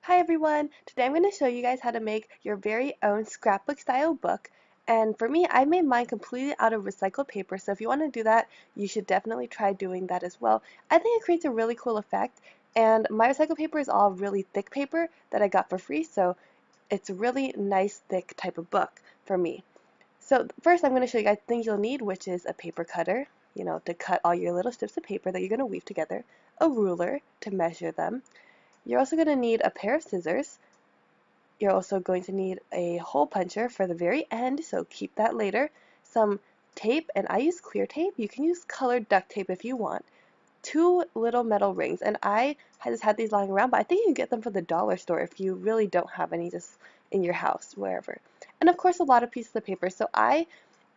Hi everyone! Today I'm going to show you guys how to make your very own scrapbook style book. And for me, I made mine completely out of recycled paper, so if you want to do that, you should definitely try doing that as well. I think it creates a really cool effect, and my recycled paper is all really thick paper that I got for free, so it's a really nice thick type of book for me. So first I'm going to show you guys things you'll need, which is a paper cutter, to cut all your little strips of paper that you're going to weave together, a ruler to measure them. You're also going to need a pair of scissors. You're also going to need a hole puncher for the very end, so keep that later. Some tape, and I use clear tape. You can use colored duct tape if you want. Two little metal rings, and I just had these lying around, but I think you can get them from the dollar store if you really don't have any just in your house, wherever. And of course, a lot of pieces of paper. So I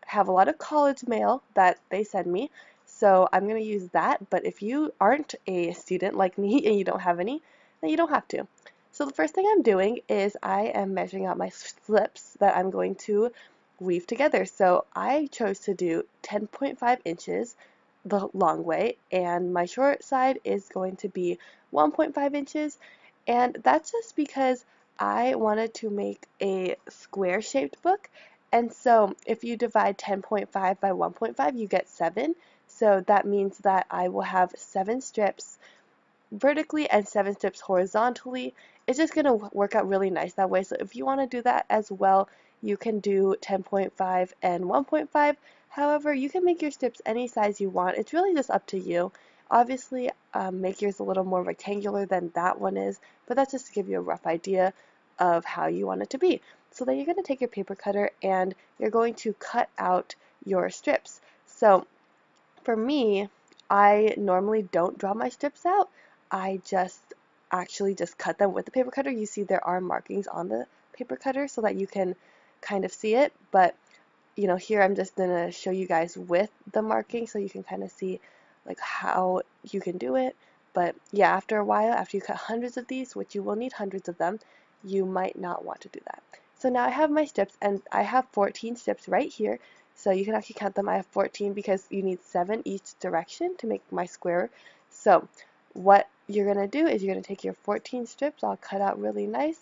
have a lot of college mail that they send me, so I'm going to use that. But if you aren't a student like me and you don't have any, then you don't have to. So the first thing I'm doing is I am measuring out my slips that I'm going to weave together. So I chose to do 10.5 inches the long way, and my short side is going to be 1.5 inches, and that's just because I wanted to make a square shaped book. And so if you divide 10.5 by 1.5, you get 7. So that means that I will have 7 strips vertically and 7 strips horizontally. It's just going to work out really nice that way. So if you want to do that as well, you can do 10.5 and 1.5. However, you can make your strips any size you want. It's really just up to you. Obviously, make yours a little more rectangular than that one is, but that's just to give you a rough idea of how you want it to be. So then you're going to take your paper cutter and you're going to cut out your strips. So for me, I normally don't draw my strips out. I just actually just cut them with the paper cutter. You see there are markings on the paper cutter so that you can kind of see it, but here I'm just going to show you guys with the marking so you can kind of see like how you can do it. But yeah, after a while, after you cut hundreds of these, which you will need hundreds of them, you might not want to do that. So now I have my strips, and I have 14 strips right here. So you can actually count them. I have 14 because you need 7 each direction to make my square. So what you're going to do is you're going to take your 14 strips, all cut out really nice,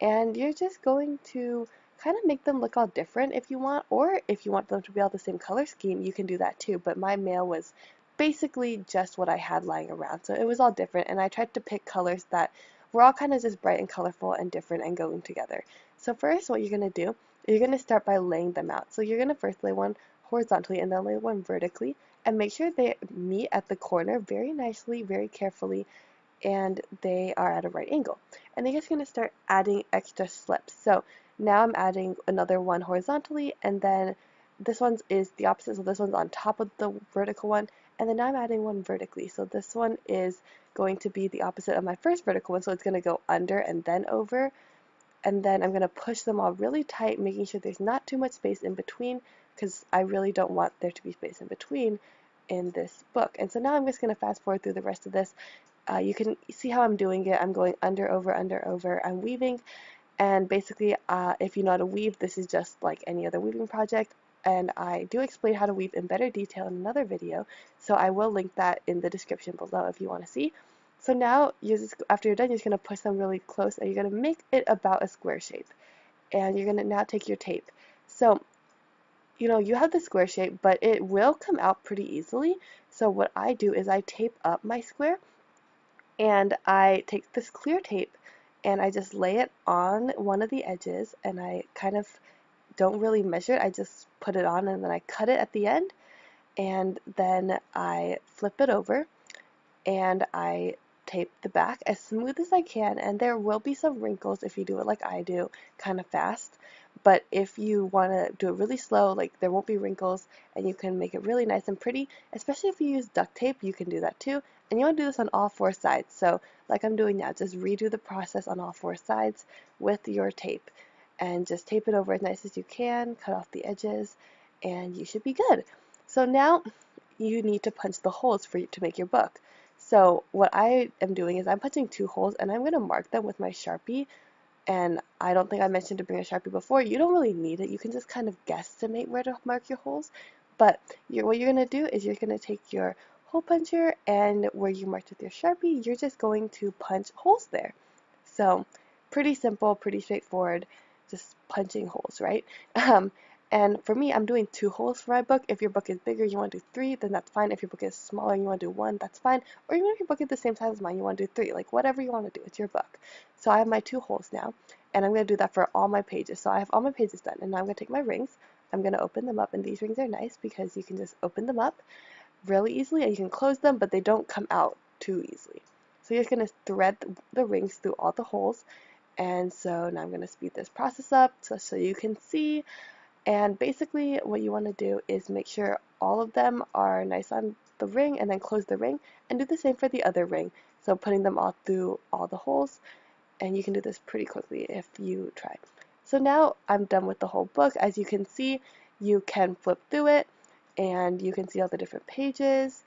and you're just going to kind of make them look all different if you want, or if you want them to be all the same color scheme, you can do that too. But my mail was basically just what I had lying around, so it was all different, and I tried to pick colors that were all kind of just bright and colorful and different and going together. So first, what you're going to do is you're going to start by laying them out. So you're going to first lay one horizontally and then lay one vertically, and make sure they meet at the corner very nicely, very carefully, and they are at a right angle. And then you're just going to start adding extra slips. So now I'm adding another one horizontally, and then this one is the opposite, so this one's on top of the vertical one, and then now I'm adding one vertically. So this one is going to be the opposite of my first vertical one, so it's going to go under and then over, and then I'm going to push them all really tight, making sure there's not too much space in between, because I really don't want there to be space in between in this book. And so now I'm just going to fast forward through the rest of this. You can see how I'm doing it. I'm going under, over, under, over. I'm weaving, and basically, if you know how to weave, this is just like any other weaving project. And I do explain how to weave in better detail in another video, so I will link that in the description below if you want to see. So now, after you're done, you're just going to push them really close, and you're going to make it about a square shape. And you're going to now take your tape. So, you have the square shape, but it will come out pretty easily. So what I do is I tape up my square, and I take this clear tape and I just lay it on one of the edges, and I kind of don't really measure it. I just put it on and then I cut it at the end, and then I flip it over and I tape the back as smooth as I can, and there will be some wrinkles if you do it like I do, kind of fast. But if you want to do it really slow, like there won't be wrinkles, and you can make it really nice and pretty, especially if you use duct tape, you can do that too. And you want to do this on all 4 sides. So like I'm doing now, just redo the process on all 4 sides with your tape. And just tape it over as nice as you can, cut off the edges, and you should be good. So now you need to punch the holes for you to make your book. So what I am doing is I'm punching 2 holes, and I'm going to mark them with my Sharpie. And I don't think I mentioned to bring a Sharpie before. You don't really need it. You can just kind of guesstimate where to mark your holes. But what you're going to do is you're going to take your hole puncher, and where you marked with your Sharpie, you're just going to punch holes there. So pretty simple, pretty straightforward, just punching holes, right? Um, and for me, I'm doing 2 holes for my book. If your book is bigger, you want to do 3, then that's fine. If your book is smaller, you want to do 1, that's fine. Or even if your book is the same size as mine, you want to do 3, like whatever you want to do, it's your book. So I have my 2 holes now, and I'm going to do that for all my pages. So I have all my pages done, and now I'm going to take my rings. I'm going to open them up, and these rings are nice because you can just open them up really easily, and you can close them, but they don't come out too easily. So you're just going to thread the rings through all the holes, and so now I'm going to speed this process up so you can see. And basically what you want to do is make sure all of them are nice on the ring, and then close the ring, and do the same for the other ring. So putting them all through all the holes, and you can do this pretty quickly if you try. So now I'm done with the whole book. As you can see, you can flip through it, and you can see all the different pages.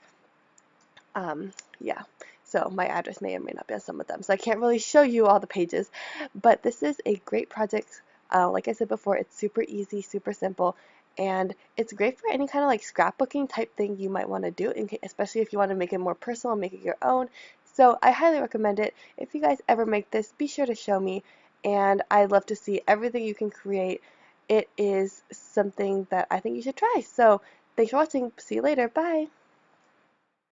Yeah, so my address may or may not be on some of them, so I can't really show you all the pages, but this is a great project. Like I said before, it's super easy, super simple, and it's great for any kind of like scrapbooking type thing you might want to do, especially if you want to make it more personal and make it your own. So I highly recommend it. If you guys ever make this, be sure to show me, and I'd love to see everything you can create. It is something that I think you should try. So thanks for watching. See you later. Bye.